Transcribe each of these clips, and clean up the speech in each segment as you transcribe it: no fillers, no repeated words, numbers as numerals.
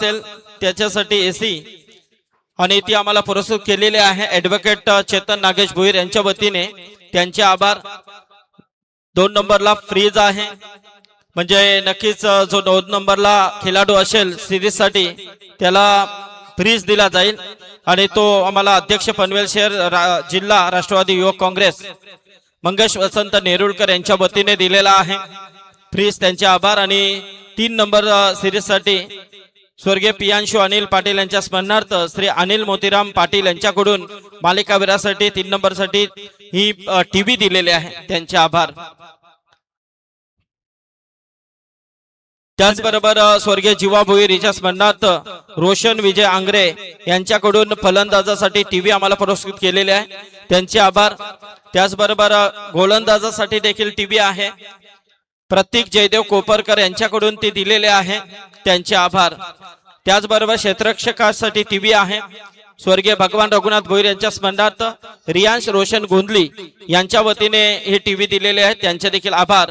असेल त्याच्यासाठी एसी आणि ती आम्हाला पुरस्कृत केलेले आहे ॲडव्होकेट चेतन नागेश भोईर यांच्या वतीने त्यांचे आभार। 2 नंबरला फ्रीज आहे म्हणजे नक्कीच जो 2 नंबरला खेळाडू असेल सिरीज साठी त्याला फ्रीज दिला जाईल आणि तो आम्हाला अध्यक्ष पनवेल शहर जिल्हा राष्ट्रवादी युवक काँग्रेस मंगेश वसंत नेरुळकर यांच्या वतीने दिलेला आहे फ्रीज त्यांचे आभार। आणि 3 नंबर सिरीज साठी स्वर्गीय पियांशु अनिल पाटील यांच्या स्मरणार्थ श्री अनिल मोतीराम पाटील यांच्याकडून मालिकावीरासाठी 3 नंबर साठी ही टीव्ही दिलेली आहे त्यांचे आभार। त्याचबरोबर स्वर्गीय जीवा भोईर यांच्या स्मरणार्थ रोशन विजय आंग्रे यांच्याकडून फलंदाजासाठी टीव्ही आम्हाला पुरस्कृत केलेले आहे त्यांचे आभार। त्याचबरोबर गोलंदाजासाठी देखील टीव्ही आहे प्रतीक जयदेव कोपरकर यांच्याकडून ती दिलेले आहे त्यांचे आभार। त्याचबरोबर क्षेत्ररक्षकासाठी टीव्ही आहे स्वर्गीय भगवान रघुनाथ भोईर यांच्या स्मरणार्थ रियांश रोशन गोंधली यांच्या वतीने हे टीव्ही दिलेले आहेत त्यांचे देखील आभार।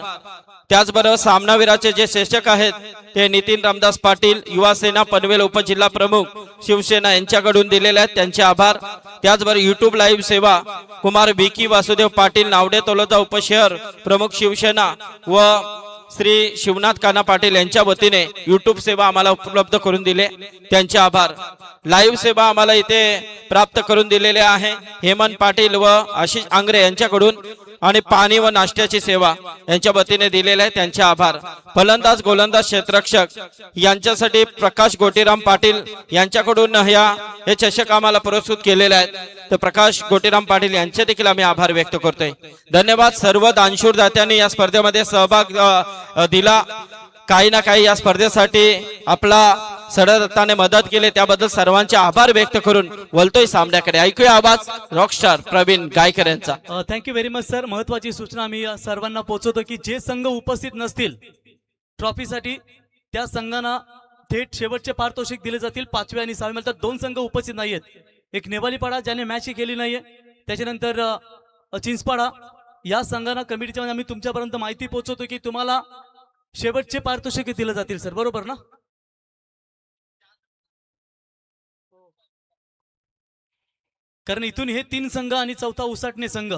त्याचबरोबर सामनावीराचे जे शिक्षक आहेत ते नितीन रामदास पाटील युवा सेना पनवेल उपजिल्हा प्रमुख शिवसेना यांच्याकडून दिलेले आहेत त्यांचे आभार। त्याचबरोबर युट्यूब लाईव्ह सेवा कुमार बीकी वासुदेव पाटील नावडे तोलोजा उपशहर प्रमुख शिवसेना व श्री शिवनाथ काना पाटील यांच्या वतीने युट्यूब सेवा आम्हाला उपलब्ध करून दिले त्यांचे आभार। लाईव्ह सेवा आम्हाला इथे प्राप्त करून दिलेले आहे हेमंत पाटील व आशिष आंग्रे यांच्याकडून आणि पाणी व नाश्त्याची सेवा यांच्या वतीने दिलेले आहे त्यांचे आभार। फलंदाज गोलंदाज क्षेत्ररक्षक यांच्यासाठी प्रकाश गोटीराम पाटील यांच्याकडून हे चषक आम्हाला पुरस्कृत केलेले आहेत तर प्रकाश गोटीराम पाटील यांचे देखील आम्ही आभार व्यक्त करतोय। धन्यवाद सर्व दानशूर दात्यांनी या स्पर्धेमध्ये सहभाग दिला काही ना काही या स्पर्धेसाठी आपला सडरत्नाने मदत केली त्याबद्दल सर्वांचे आभार व्यक्त करून बोलतोय सामन्याकडे। ऐकूया आवाज रॉकस्टार प्रवीण गायकर यांचा। Thank you very much sir. महत्वाची सूचना मी सर्वांना पोहोचवतो की जे संघ उपस्थित नसतील ट्रॉफीसाठी त्या संघांना थेट शेवटचे पारितोषिक दिले जातील 5वे आणि 6वे तर 2 संघ उपस्थित नाहीयेत एक नेवालीपाडा ज्याने मॅच केली नाहीये त्याच्यानंतर चिंचपाडा या संघांना कमिटीच्या आम्ही तुमच्यापर्यंत माहिती पोहोचवतो की तुम्हाला शेवटचे पारितोषिक दिले जातील सर बरोबर ना। कारण इथून हे 3 संघ आणि 4था उसाटणे संघ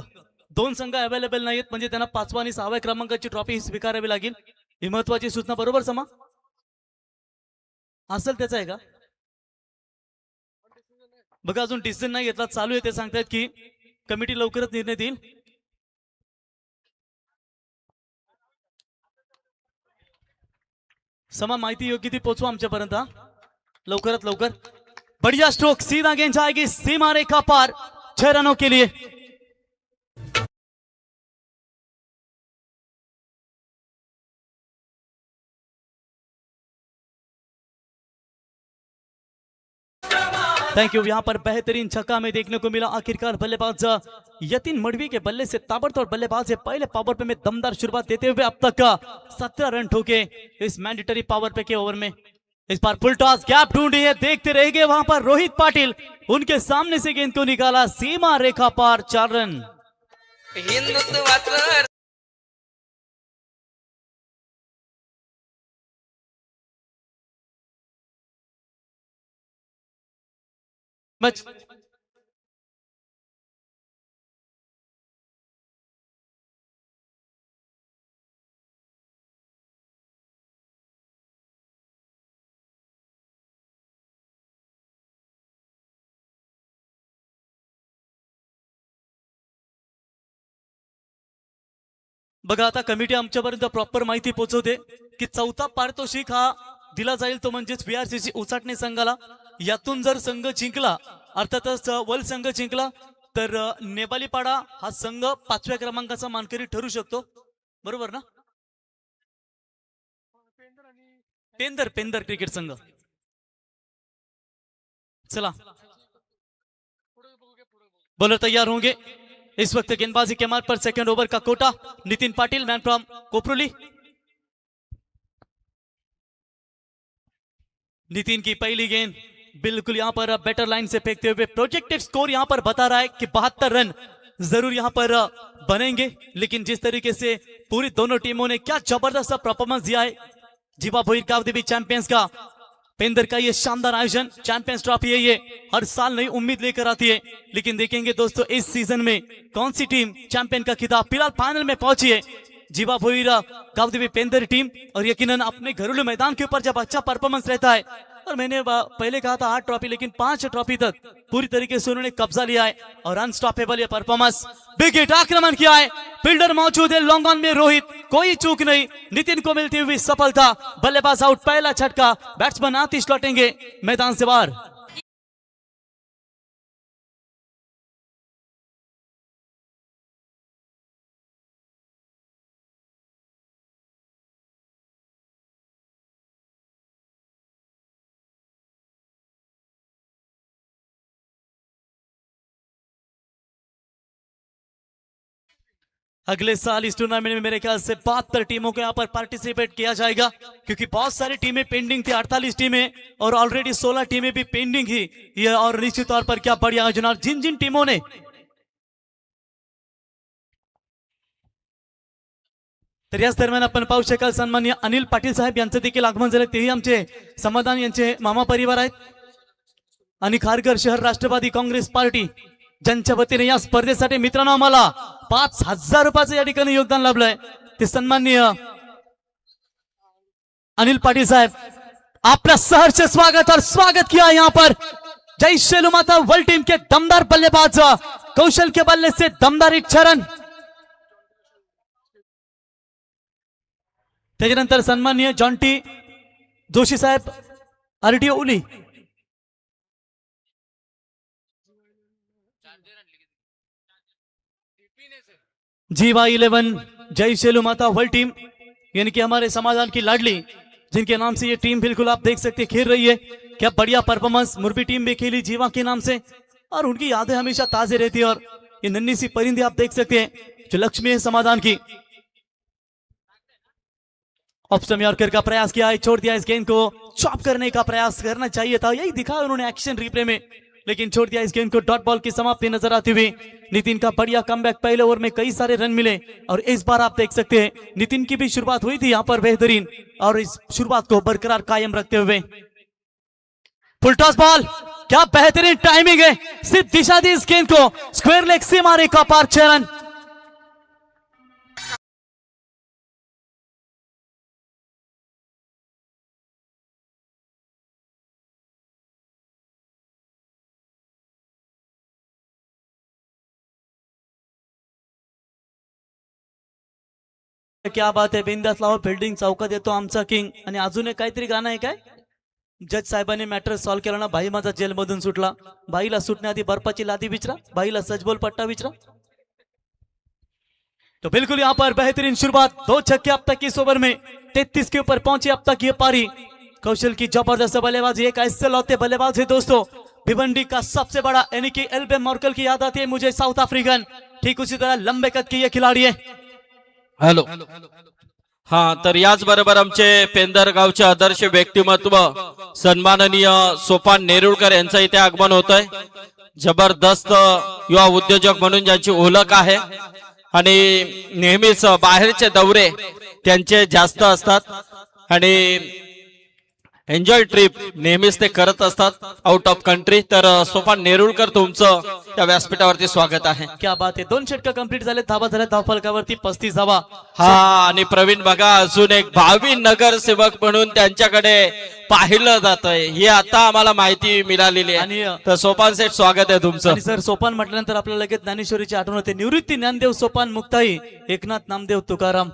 2 संघ अवेलेबल नाहीत म्हणजे त्यांना 5वा आणि 6व्या क्रमांकाची ट्रॉफी स्वीकारावी लागेल ही महत्वाची सूचना बरोबर समा असेल त्याचा आहे का बघा अजून डिसिजन नाही घेतला चालू आहे ते सांगतायत की कमिटी लवकरच निर्णय देईल। समा माहिती योग्य ती पोहोचवा आमच्यापर्यंत लवकरात लवकर। बढ़िया स्ट्रोक सीधा गेंद जाएगी सीमा रेखा पार 6 रनों के लिए। Thank you. यहां पर बेहतरीन छक्का में देखने को मिला आखिरकार बल्लेबाज यतीन मडवी के बल्ले से ताबड़तोड़ बल्लेबाज है पहले पावर पे में दमदार शुरुआत देते हुए अब तक 17 रन ठोके इस मैंडेटरी पावर पे के ओवर में। इस बार फुल टॉस गैप ढूंढी है देखते रहेंगे वहां पर रोहित पाटिल उनके सामने से गेंद को निकाला सीमा रेखा पार 4 रन। मच बघा आता कमिटी आमच्यापर्यंत प्रॉपर माहिती पोहोचवते की 4था पारितोषिक हा दिला जाईल तो म्हणजेच VRCC उचाटणे संघाला यातून जर संघ जिंकला अर्थातच वल संघ जिंकला तर नेबालीपाडा हा संघ 5व्या क्रमांकाचा मानकरी ठरू शकतो बरोबर ना। पेंदर क्रिकेट संघ चला बॉलर तैयार होंगे इस वक्त गेंदबाजी के मार्ग पर सेकंड ओवर का कोटा नितिन पाटिल मैन फ्रॉम कोपरोली। नितिन की पहली गेंद बिल्कुल यहां पर बेटर लाइन से फेंकते हुए प्रोजेक्टेड स्कोर यहां पर बता रहा है कि 72 रन जरूर यहां पर बनेंगे लेकिन जिस तरीके से पूरी दोनों टीमों ने क्या जबरदस्त परफॉर्मेंस दिया है जीवा भोईर कावदेवी चैंपियंस का पेंदर का ये शानदार आयोजन, चैंपियंस ट्रॉफी है ये, हर साल नई उम्मीद लेकर आती है। लेकिन देखेंगे दोस्तों इस सीजन में कौन सी टीम चैंपियन का खिताब फिलहाल फाइनल में पहुंची है। जीवा भोईरा कावदेवी पेंदर टीम, और यकीनन अपने घरेलू मैदान के ऊपर जब अच्छा परफॉर्मेंस रहता है, और मैंने पहले कहा था 8 ट्रॉफी, लेकिन 5 ट्रॉफी तक पूरी तरीके से उन्होंने कब्जा लिया है और अनस्टॉपेबल ये परफॉर्मेंस। बिग हिट आक्रमण किया है, फील्डर मौजूद है लॉन्ग ऑन में रोहित, कोई चूक नहीं, नितिन को मिलती हुई सफलता, बल्लेबाज आउट, पहला झटका, बैट्समैन आतिश लौटेंगे मैदान से बाहर। अगले साल इस टूर्नामेंट में मेरे ख्याल से 72 टीमों को यहाँ पर पार्टिसिपेट किया जाएगा, क्योंकि बहुत सारी टीमें पेंडिंग थी, 48 टीमें, और ऑलरेडी 16 टीमें भी पेंडिंग थी ये। और निश्चित तौर पर क्या बढ़िया आयोजन, और जिन जिन टीमों ने तर याच दरम्यान आपण पाहू शकाल सन्माननीय अनिल पाटील साहेब यांचं देखील आगमन झालं, तेही आमचे समाधान यांचे मामा परिवार आहेत, आणि खारघर शहर राष्ट्रवादी काँग्रेस पार्टी ज्यांच्या वतीने या स्पर्धेसाठी मित्रांनो आम्हाला 5,000 रुपयाचं या ठिकाणी योगदान लाभलंय, ते सन्माननीय अनिल पाटील साहेब, आपका सहर्ष स्वागत और स्वागत किया यहाँ पर जय शेलू माता वर्ल्ड टीम के दमदार बल्लेबाज, कौशल के बल्ले से दमदार एक चरण। त्याच्यानंतर सन्माननीय जॉन्टी जोशी साहेब, आरटीओ उली, जीवा 11 जय शेलू माता वर्ल्ड टीम, यानी कि हमारे समाधान की लाडली, जिनके नाम से ये टीम बिल्कुल आप देख सकते खेल रही है। क्या बढ़िया परफॉर्मेंस, मुरबी टीम भी खेली जीवा के नाम से, और उनकी यादें हमेशा ताजे रहती है। और ये नन्ही सी परिंदे आप देख सकते हैं जो लक्ष्मी है समाधान की। ऑफ स्टंप यॉर्कर का प्रयास किया है, छोड़ दिया इस गेंद को, चॉप करने का प्रयास करना चाहिए था, यही दिखा उन्होंने एक्शन रिप्ले में, लेकिन छोड़ दिया इस गेंद को। डॉट बॉल की समाप्ति नजर आती हुई नितिन का बढ़िया कमबैक, पहले ओवर में कई सारे रन मिले, और इस बार आप देख सकते हैं नितिन की भी शुरुआत हुई थी यहाँ पर बेहतरीन, और इस शुरुआत को बरकरार कायम रखते हुए फुल टॉस बॉल, क्या बेहतरीन टाइमिंग है, सिर्फ दिशा दी इस गेंद को, स्क्वायर लेग से मारे का पार 6 रन। क्या बात आहे, बिंदास लावा फिल्डिंग, चौकात येतो आमचा किंग। आणि अजून एक काहीतरी गाणं आहे काय, जज साहेबांनी मॅटर सॉल्व्ह केला ना, भाई माझा जेलमधून सुटला, बाईला सुटण्याआधी बर्फाची लादी विचरा, बाईला सजबोल पट्टा विचरा। तो बिल्कुल यहाँ पर बेहतरीन शुरुआत, 2 छक्के अब तक इस ओवर में, 33 के ऊपर पहुंची अब तक ये पारी। कौशल की जबरदस्त बल्लेबाजी, एक ऐसे लौते बल्लेबाज है दोस्तों, भिवंडी का सबसे बड़ा यानी कि एल्बे मॉर्कल की याद आती है मुझे, साउथ अफ्रीकन, ठीक उसी तरह लंबे कद के ये खिलाड़ी है। हॅलो, हा, तर याच बरोबर आमचे पेंदर गावचे आदर्श व्यक्तिमत्व सन्माननीय सोपान नेरुळकर यांचं इथे आगमन होत आहे। जबरदस्त युवा उद्योजक म्हणून ज्यांची ओळख आहे, आणि नेहमीच बाहेरचे दौरे त्यांचे जास्त असतात, आणि एन्जॉय ट्रिप नेहमीच ते करत असतात आउट ऑफ कंट्री। तर सोपान नेरुळकर तुमचं या व्यासपीठावरती स्वागत आहे। क्या बात आहे, 2 षटक कंप्लीट झाले, धावा झाल्या धावफलकावरती 35 धावा। हा, आणि प्रवीण बघा अजून एक भावी नगरसेवक म्हणून त्यांच्याकडे पाहिलं जात आहे, हे आता आम्हाला माहिती मिळालेली आहे। आणि तर सोपान सेठ स्वागत आहे तुमचं। आणि सर सोपान म्हटल्यानंतर आपल्याला लगेच ज्ञानेश्वरीची आठवण होते, निवृत्ती ज्ञानदेव सोपान मुक्ताई एकनाथ नामदेव तुकाराम।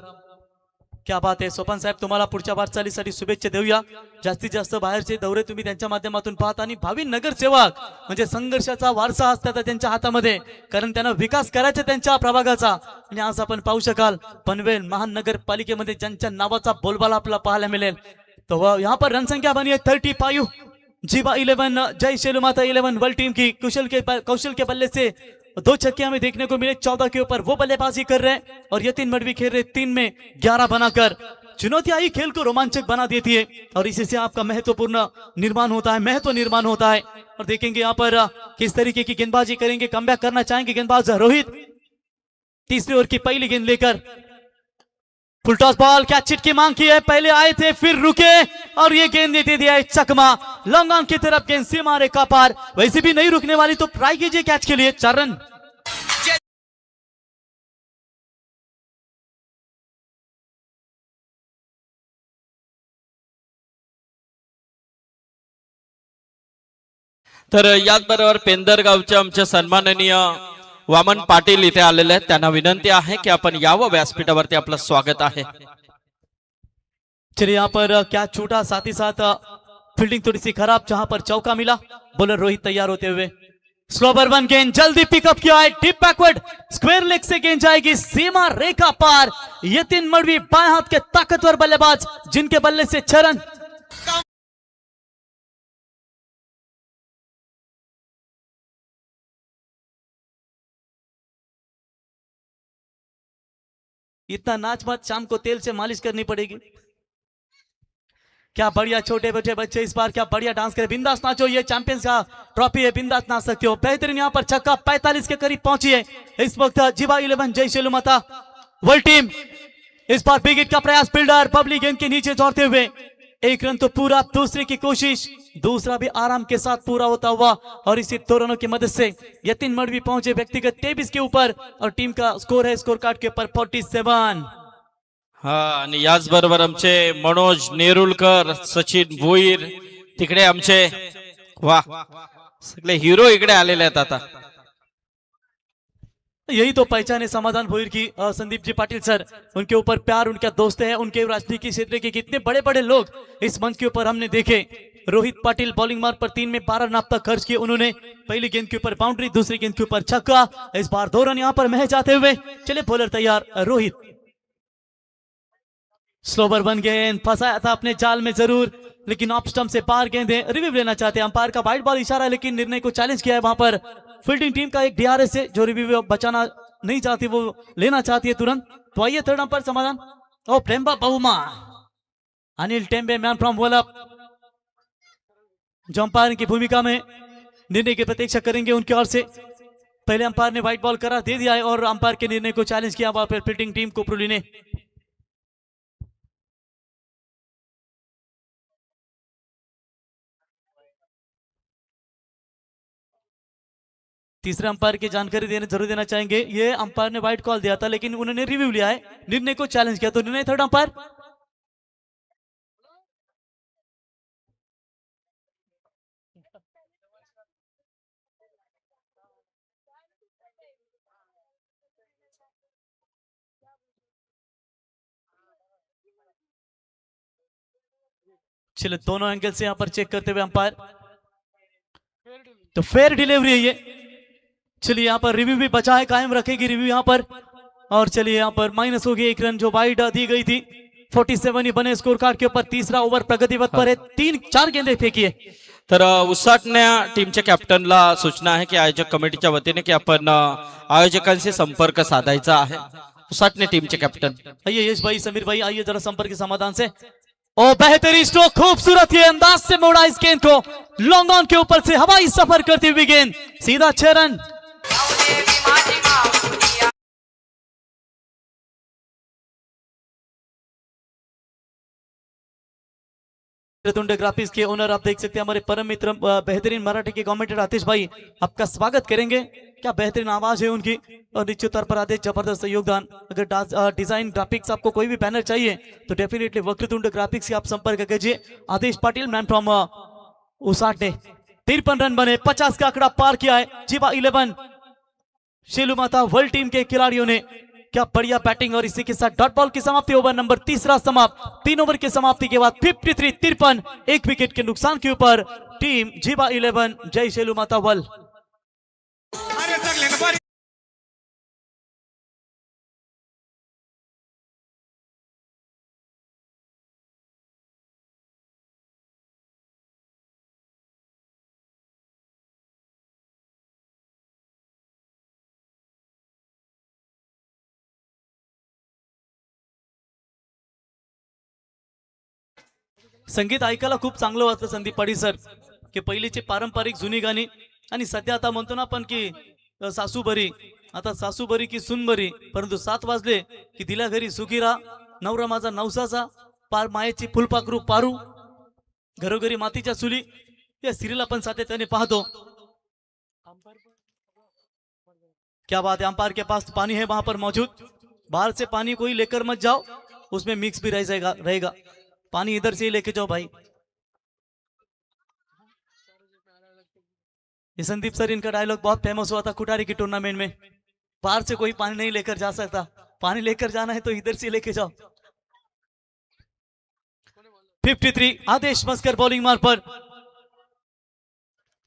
क्या बात आहे सोपान साहेब, तुम्हाला पुढच्या वाटचालीसाठी शुभेच्छा देऊया। जास्तीत जास्त बाहेरचे दौरे तुम्ही त्यांच्या माध्यमातून पाहता, आणि भावी नगरसेवक म्हणजे संघर्षाचा वारसा असतात त्यांच्या हातामध्ये, कारण त्यांना विकास करायचा त्यांच्या प्रभागाचा। आणि आज आपण पाहू शकाल पनवेल महानगरपालिकेमध्ये ज्यांच्या नावाचा बोलबाला आपल्याला पाहायला मिळेल, तो यहाँ पर जनसंख्या बनी है 35। जीवा 11 जय शेलू माता 11 वर्ल्ड टीम की कौशल के बल्ले से 2 छक्के हमें देखने को मिले, 14 के ऊपर वो बल्लेबाजी कर रहे हैं, और यतीन मडवी खेल रहे 3 में 11 बनाकर। चुनौती आई खेल को रोमांचक बना देती है, और इसी से आपका महत्वपूर्ण निर्माण होता है, महत्व निर्माण होता है। और देखेंगे यहाँ पर किस तरीके की गेंदबाजी करेंगे, कमबैक करना चाहेंगे गेंदबाज रोहित। तीसरी ओवर की पहली गेंद लेकर फुल टॉस बॉल, क्या चिट की मांग की है, पहले आए थे फिर रुके और ये गेंद दे दिया है चकमा लॉन्ग ऑन की तरफ, गेंद सीमा रेखा पार, वैसे भी नहीं रुकने वाली तो ट्राई कीजिए कैच के लिए, 4 रन। तर याचबरोबर पेंदरगावचे आमचे सन्माननीय वामन पाटील इथे आलेले आहेत, त्यांना विनंती आहे की आपण यावं व्यासपीठावरती, आपलं स्वागत आहे। चलिए यहाँ पर कैच छूटा, साथ ही साथ फील्डिंग थोड़ी सी खराब, जहां पर चौका मिला, बॉलर रोहित तैयार होते हुए, स्लोवर वन गेंद जल्दी पिकअप किया है, डीप बैकवर्ड स्क्वायर लेग से गेंद जाएगी सीमा रेखा पार, यतीन मड़वी बाएं हाथ के ताकतवर बल्लेबाज जिनके बल्ले से 6 रन। इतना नाच मत, शाम को तेल से मालिश करनी पड़ेगी। क्या बढ़िया छोटे बच्चे बच्चे इस बार क्या बढ़िया डांस करे, बिंदास नाचो, ये चैंपियंस का ट्रॉफी है, बिंदास नाच सकते हो। बेहतरीन यहाँ पर छक्का 45 के करीब पहुंची है इस वक्त जीवा 11 जय शेलुमाता वर्ल्ड टीम। इस बार बिग हिट का प्रयास, फील्डर पब्लिक गेंद के नीचे दौड़ते हुए, 1 रन तो पूरा, दूसरे की कोशिश, दूसरा भी आराम के साथ पूरा होता हुआ और इसी 2 रनों की मदद से यतीन मड़वी पहुंचे व्यक्तिगत 23 के ऊपर और टीम का स्कोर है स्कोर कार्ड के ऊपर 47। हा, आणि याचबरोबर आमचे मनोज नेरुलकर, सचिन भोईर तिकडे आमचे, वा सगळे हिरो इकडे आलेले आहेत आता। यही तो पहचान है समाधान भोईर की, संदीप जी पाटिल सर, उनके ऊपर प्यार, उनका दोस्त है, उनके राजनीतिक क्षेत्र के कितने बड़े बड़े लोग इस मंच के ऊपर हमने देखे। रोहित पाटिल बॉलिंग मार्क पर 3 में 12 रन अब तक खर्च किए उन्होंने, पहली गेंद के ऊपर बाउंड्री, दूसरी गेंद के ऊपर छक्का, इस बार 2 रन यहां पर महज जाते हुए। चले बॉलर तैयार रोहित, स्लोवर वन गेंद फंसाया था अपने जाल में जरूर, लेकिन ऑफ स्टंप से बाहर गेंदें, रिव्यू लेना चाहते हैं, अंपायर का वाइड बॉल इशारा है लेकिन निर्णय को चैलेंज किया है वहां पर फील्डिंग टीम का एक डीआरएस है जो रिव्यू बचाना नहीं चाहती, वो लेना चाहती है तुरंत। तो आइए थर्ड अंपायर समाधान, ओ प्रेमबा बहुमा, अनिल टेम्बे मैन फ्रॉम वोलप, जो अंपायर की भूमिका में निर्णय की प्रतीक्षा करेंगे उनकी ओर से। पहले अंपायर ने व्हाइट बॉल करा दे दिया है और अंपायर के निर्णय को चैलेंज किया वहां पर फील्डिंग टीम कोपरुली ने। तीसरे अंपायर की जानकारी जरूर देना चाहेंगे, ये अंपायर ने व्हाइट कॉल दिया था लेकिन उन्होंने रिव्यू लिया है, निर्णय को चैलेंज किया, तो निर्णय थर्ड अंपायर। चलिए दोनों एंगल से यहां पर चेक करते हुए अंपायर, तो फेयर डिलीवरी है ये। चलिए यहाँ पर रिव्यू भी बचा है, कायम रखेगी रिव्यू यहाँ पर, और चलिए यहाँ पर माइनस हो गई 1 रन जो वाइड दी गई थी। 47 ही बने स्कोर कार्ड के ऊपर, तीसरा ओव्हर प्रगतिपथ पर है, 3-4 गेंदे फेकी है। तर उसाटण्या टीमच्या कॅप्टनला सूचना आहे की आयोजक कमिटीच्या वतीने की आपण आयोजकांशी संपर्क साधायचा आहे। उसाटणे टीमचे कॅप्टन, आइए यश भाई, समीर भाई, आइए जरा संपर्क के समाधान से। ओ बेहतरीन स्ट्रोक, खूबसूरत ये अंदाज से मोड़ा इस गेंद को, लॉन्ग ऑन के ऊपर से हवाई सफर करती हुई गेंद, सीधा 6 रन। तुंडे ग्राफिक्स के ओनर आप देख सकते हैं हमारे परम मित्र बेहतरीन मराठी के कमेंटेटर आतिश भाई, आपका स्वागत करेंगे। क्या बेहतरीन आवाज है उनकी, और निश्चित तौर पर आदेश जबरदस्त योगदान। अगर डिजाइन ग्राफिक्स आपको कोई भी बैनर चाहिए तो डेफिनेटली वक्रतुंड ग्राफिक्स से आप संपर्क कीजिए। आदेश पाटिल मैन फ्रॉम उसाटने, 53 रन बने, 50 का आंकड़ा पार किया है जीवा 11 शेलुमाता वर्ल्ड टीम के खिलाड़ियों ने। क्या बढ़िया बैटिंग, और इसी के साथ डॉट बॉल की समाप्ति, ओवर नंबर तीसरा समाप्त। 3 ओवर की समाप्ति के बाद 53 1 विकेट के नुकसान के ऊपर टीम जीवा 11 जय शेलुमाता वर्ल्ड। संगीत ऐकायला खूप चांगलं वाटतं संदीप पाटील सर, की पहिलीची पारंपरिक जुनी गाणी, आणि सध्या आता म्हणतो ना आपण की सासू बरी, आता सासू बरी की सून बरी, परंतु 7 वाजले की दिल्या घरी सुखी राहा, नवरा माझा नवसाचा, पार मायेची फुलपाखरू पारू, घरोघरी मातीच्या चुली, या सिरियल आपण सातत्याने पाहतो. क्या बात है, अंपायर के पास पानी है वहां पर मौजूद. बाहर से पानी कोई लेकर मत जाओ, उसमें मिक्स भी रहेगा. पानी इधर से ही लेके जाओ भाई. ये संदीप सर, इनका डायलॉग बहुत फेमस हुआ था कुटारी की टूर्नामेंट में. बाहर से कोई पानी नहीं लेकर जा सकता, पानी लेकर जाना है तो इधर से लेके जाओ. 53 आदेश मस्कर बॉलिंग मार पर.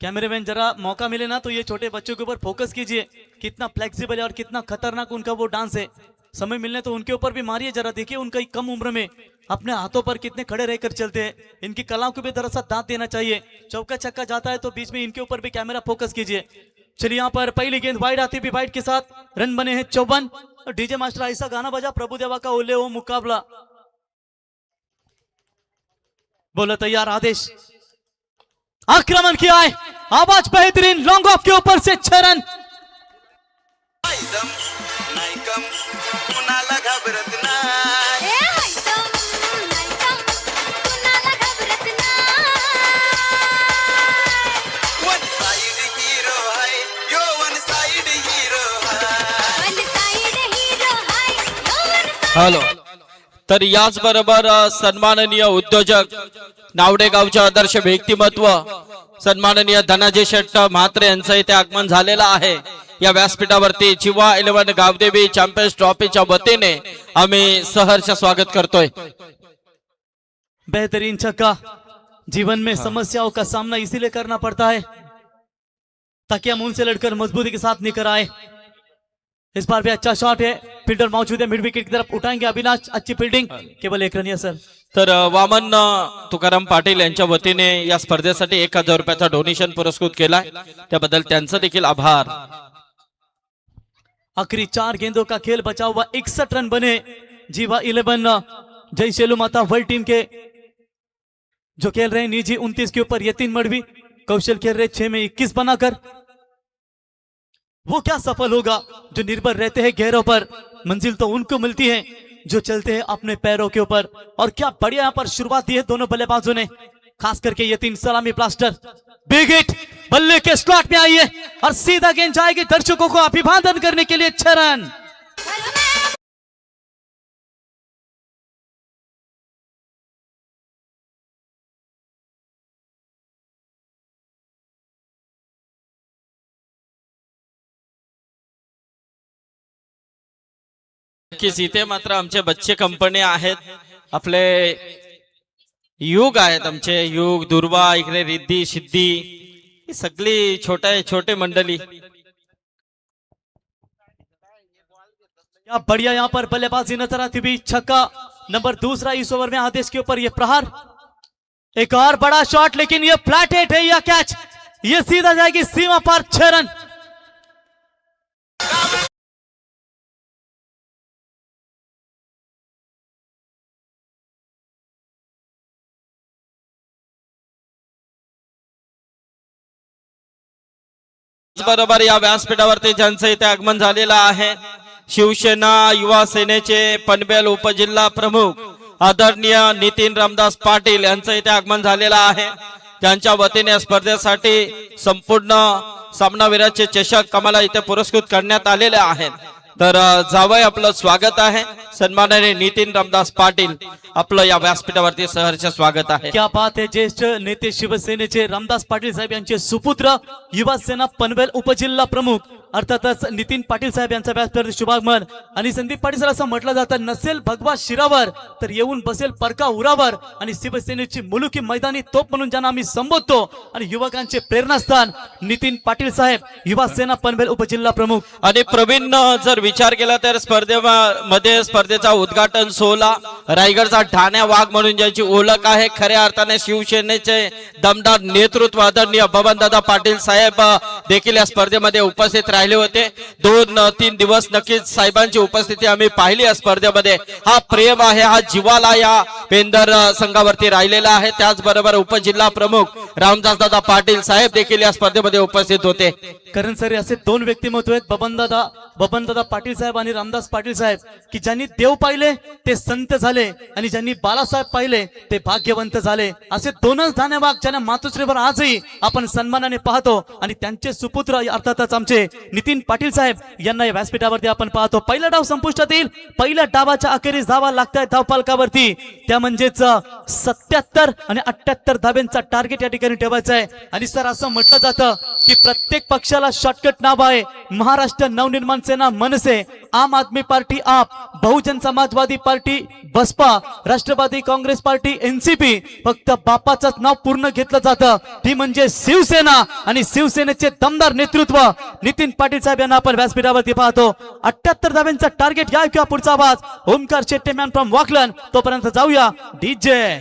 कैमरामैन जरा मौका मिले ना तो ये छोटे बच्चों के ऊपर फोकस कीजिए, कितना फ्लेक्सिबल है और कितना खतरनाक उनका वो डांस है. समय मिलने तो उनके ऊपर भी मारिए जरा, देखिए उनका कम उम्र में अपने हाथों पर कितने खड़े रहकर चलते हैं. इनकी कलाओं को भी दरअसल दांत देना चाहिए. चौका छक्का जाता है तो बीच में इनके ऊपर भी कैमरा फोकस कीजिए. चलिए यहाँ पर पहली गेंद वाइड आती भी, वाइड के साथ रन बने हैं 54. डीजे मास्टर ऐसा गाना बजा, प्रभुदेवा का ओले हो मुकाबला. बोला तैयार आदेश, आक्रमण किया है, आवाज बेहतरीन, लॉन्ग ऑफ के ऊपर से 6 रन. हॅलो. तर याचबरोबर सन्माननीय उद्योजक, नावडे गावचे आदर्श व्यक्तिमत्व सन्माननीय धनाजी शेट्ट म्हात्रे यांचं इथे आगमन झालेलं आहे. या व्यासपीठावरती जिवा 11 गावदेवी चॅम्पियन्स ट्रॉफीच्या वतीने आम्ही सहर्ष स्वागत करतोय. बेहतरीन छक्का. जीवन में समस्याओं का सामना इसीलिए करना पड़ता है ताकि हम उनसे लड़कर मजबूती के साथ निकल आए. इस बार भी अच्छा शॉट है, फील्डर मौजूद है, मिड विकेट की तरफ उठाएंगे अविनाश. अच्छी फील्डिंग, केवल 1 रन है सर. तर वामन तुकाराम पाटील यांच्या वतीने या स्पर्धेसाठी 1000 रुपयाचा डोनेशन पुरस्कृत केलाय, त्याबद्दल त्यांचं देखील आभार. आखिरी 4 गेंदों का खेल बचा हुआ, 61 रन बने. जीवा 11 जय शेलू माता वर्ल्ड टीम के जो खेल रहे हैं निजी 29 के ऊपर, यतीन मड़वी कौशल खेल रहे 6 में 21 बनाकर. वो क्या सफल होगा जो निर्भर रहते हैं गैरों पर. मंजिल तो उनको मिलती है जो चलते हैं अपने पैरों के ऊपर. और क्या बढ़िया यहाँ पर शुरुआत दी है दोनों बल्लेबाजों ने, खास करके यतीन सलामी ब्लास्टर. बिग हिट बल्ले के स्लॉट में आई है और सीधा गेंद जाएगी दर्शकों को अभिवादन करने के लिए. 6 रन. नक्कीच इथे मात्र आमचे बच्चे कंपनी आहेत, आपले युग आहेत, आमचे युग, दुर्वा, इकडे रिद्धी सिद्धी, ही सगळी छोटे मंडळी. क्या बढ़िया यहाँ पर बल्लेबाजी नजर आती हुई. छक्का नंबर 2 इस ओवर में आदेश के ऊपर. ये प्रहार, एक और बड़ा शॉट, लेकिन ये फ्लैट हिट है या कैच, ये सीधा जाएगी सीमा पर. 6 रन. बरोबर या व्यासपीठावरती ज्यांचं इथे आगमन झालेलं आहे, शिवसेना युवा सेनेचे पनवेल उपजिल्हा प्रमुख आदरणीय नितीन रामदास पाटील यांचं इथे आगमन झालेलं आहे. त्यांच्या वतीने स्पर्धेसाठी संपूर्ण सामनावीराचे चषक आम्हाला इथे पुरस्कृत करण्यात आलेले आहेत. तर जावई आपलं स्वागत आहे, सन्माननीय नितीन रामदास पाटील आपलं या व्यासपीठावरती सहर्ष स्वागत आहे. क्या बात है. ज्येष्ठ नेते शिवसेनेचे रामदास पाटील साहेब यांचे सुपुत्र, युवा सेना पनवेल उपजिल्हा प्रमुख अर्थातच नितीन पाटील साहेब यांचा व्यासपीठावरती शुभागमन. आणि संदीप पाटील सर असं म्हटलं जातं, नसेल भगवा शिरावर तर येऊन बसेल परका उरावर. आणि शिवसेनेची मुलुकी मैदानी तोप म्हणून ज्यांना आम्ही संबोधतो आणि युवकांचे प्रेरणास्थान नितीन पाटील साहेब, युवा सेना पनवेल उपजिल्हा प्रमुख. आणि प्रवीण जर विचार केला तर स्पर्धेमध्ये स्पर्धेचा उद्घाटन सोहळा रायगडचा ठाण्या वाघ म्हणून ज्याची ओळख आहे, खऱ्या अर्थाने शिवसेनेचे दमदार नेतृत्व आदरणीय बबनदादा पाटील साहेब देखील या स्पर्धेमध्ये उपस्थित राहिले होते. 2-3 दिवस नक्कीच साहेबांची उपस्थिती आम्ही पाहिली या स्पर्धेमध्ये. हा प्रेम आहे, हा जिव्हाळा या पेंदर संघावरती राहिलेला आहे. त्याचबरोबर उपजिल्हा प्रमुख रामदासदादा पाटील साहेब देखील या स्पर्धेमध्ये उपस्थित होते. कारण सर असे दोन व्यक्तिमत्व आहेत, बबनदादा पाटील साहेब आणि रामदास पाटील साहेब, की ज्यांनी देव पाहिले ते संत झाले आणि ज्यांनी बाळासाहेब पाहिले ते भाग्यवंत झाले. असे दोनच धान्यवाग ज्यांना मातोश्रीवर आजही आपण सन्मानाने पाहतो आणि त्यांचे सुपुत्र अर्थातच आमचे नितीन पाटील साहेब यांना या व्यासपीठावरती आपण पाहतो. पहिला डाव संपुष्टात येईल. पहिल्या डावाच्या अखेरीस धावा लागतायत धावपालकावरती, त्या म्हणजेच 77 आणि 78 धाब्यांचा टार्गेट या ठिकाणी ठेवायचा आहे. आणि सर असं म्हटलं जातं की प्रत्येक पक्षाला शॉर्टकट नाव आहे. महाराष्ट्र नवनिर्माण सेना मनसे, आम Aadmi party AAP, Bahujan Samajwadi party BSP, Rashtravadi Congress party NCP, फक्त बापाचंच नाव पूर्ण घेतलं जातं, ती म्हणजे शिवसेना. आणि शिवसेनेचे दमदार नेतृत्व नितीन पाटील साहेब यांना आपण व्यासपीठावरती पाहतो. 78 धाब्यांचा टार्गेट या किंवा पुढचा आवाज ओमकार शेट्टे मॅन फ्रॉम वाकलन. तोपर्यंत जाऊया डीजे.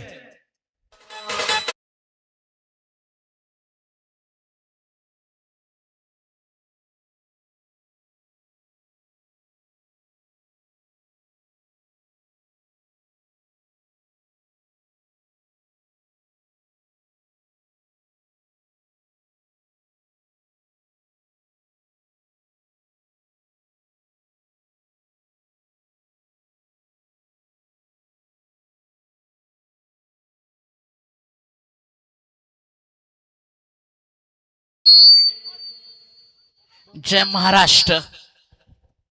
जय महाराष्ट्र.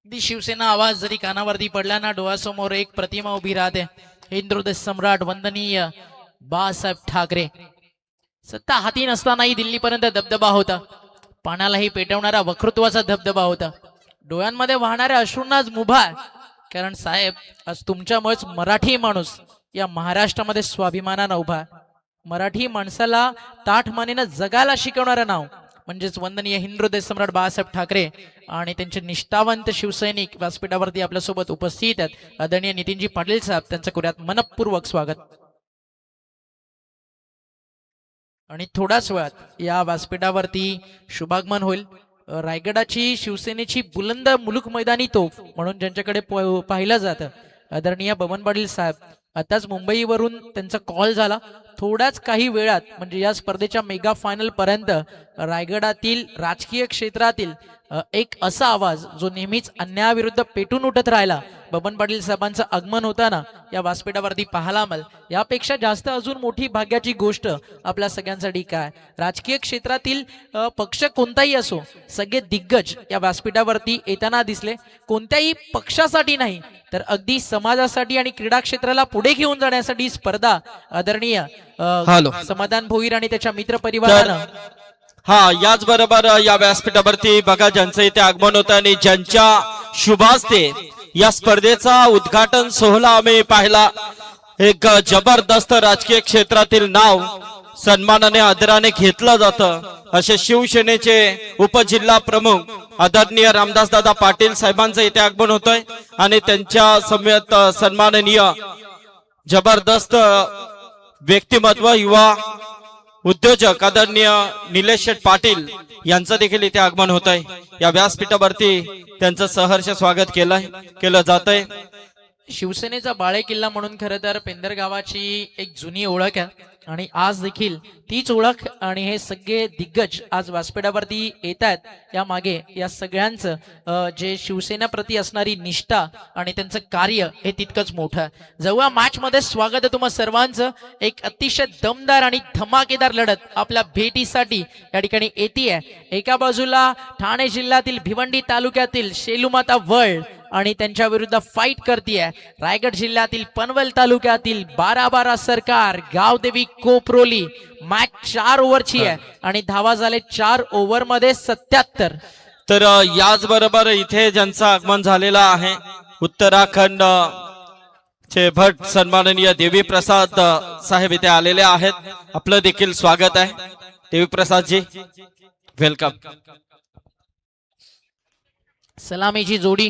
दी शिवसेना आवाज जरी कानावरती पडला ना, डोळ्यासमोर एक प्रतिमा उभी राहते. हिंदुदेश सम्राट वंदनीय बाळासाहेब ठाकरे. सत्ता हाती नसतानाही दिल्लीपर्यंत दबदबा होता. पाण्यालाही पेटवणारा वक्तृत्वाचा धबधबा होता. डोळ्यांमध्ये वाहणाऱ्या अश्रूंनाच मुभा, कारण साहेब आज तुमच्यामुळेच मराठी माणूस या महाराष्ट्रामध्ये स्वाभिमानानं उभा. मराठी माणसाला ताठमानेनं जगायला शिकवणारं नाव म्हणजेच वंदनीय हिंदुदेश सम्राट बाळासाहेब ठाकरे आणि त्यांचे निष्ठावंत शिवसैनिक व्यासपीठावरती आपल्यासोबत उपस्थित आहेत. आदरणीय नितीनजी पाटील साहेब, त्यांचं करूयात मनपूर्वक स्वागत. आणि थोड्याच वेळात या व्यासपीठावरती शुभागमन होईल. रायगडाची शिवसेनेची बुलंद मुलूक मैदानी तोफ म्हणून ज्यांच्याकडे पाहिलं जातं आदरणीय बबन पाटील साहेब, आताच मुंबईवरून त्यांचा कॉल झाला. थोड्याच काही वेळात म्हणजे या स्पर्धेच्या मेगा फायनल पर्यंत रायगडातील राजकीय क्षेत्रातील एक असा आवाज जो नेहमीच अन्यायाविरुद्ध पेटून उठत राहिला, बबन पाटील साहेबांचं आगमन होताना या व्यासपीठावरती पाहायला मिळेल. यापेक्षा जास्त अजून मोठी भाग्याची गोष्ट आपल्या सगळ्यांसाठी काय, राजकीय क्षेत्रातील पक्ष कोणताही असो, सगळे दिग्गज या व्यासपीठावरती येताना दिसले. कोणत्याही पक्षासाठी नाही तर अगदी समाजासाठी आणि क्रीडा क्षेत्राला पुढे घेऊन जाण्यासाठी स्पर्धा आदरणीय समाधान भोईर आणि त्याच्या मित्र परिवारानं. हा, याच बरोबर या व्यासपीठावरती बघा ज्यांचं इथे आगमन होतं आणि ज्यांच्या शुभास्ते या स्पर्धेचा उद्घाटन सोहळा आम्ही पाहिला. एक जबरदस्त राजकीय क्षेत्रातील नाव सन्मानाने आदराने घेतलं जातं असे शिवसेनेचे उपजिल्हा प्रमुख आदरणीय रामदासदादा पाटील साहेबांचं इथे आगमन होतंय आणि त्यांच्या समेत सन्माननीय जबरदस्त व्यक्तिमत्व युवा उद्योजक आदरणीय निलेश शेठ पाटील यांचं देखील इथे आगमन होत आहे. या व्यासपीठावरती त्यांचं सहर्ष स्वागत केलं जात आहे. शिवसेनेचा बाळे किल्ला म्हणून खरं तर पेंदर गावाची एक जुनी ओळख आहे आणि आज देखील तीच ओळख आणि हे सगळे दिग्गज आज व्यासपीठावरती येत आहेत. या मागे या सगळ्यांचं जे शिवसेनेप्रती असणारी निष्ठा आणि त्यांचं कार्य हे तितकंच मोठं आहे. जेव्हा मॅच मध्ये स्वागत आहे तुम्हा सर्वांचं. एक अतिशय दमदार आणि धमाकेदार लढत आपल्या भेटीसाठी या ठिकाणी येते. एका बाजूला ठाणे जिल्ह्यातील भिवंडी तालुक्यातील शेलूमाता वर्ल्ड आणि त्यांच्या विरुद्ध फाईट करतीये रायगड जिल्ह्यातील पनवेल तालुक्यातील 12-12 सरकार गावदेवी कोपरोली. मॅच 4 ओव्हरची आहे आणि धावा झाले 4 ओव्हर मध्ये 77. तर याच बरोबर इथे ज्यांचं आगमन झालेलं आहे उत्तराखंड चे भट सन्माननीय देवी प्रसाद साहेब इथे आलेले आहेत. आपलं देखील स्वागत आहे देवी प्रसाद जी, वेलकम. सलामीची जोडी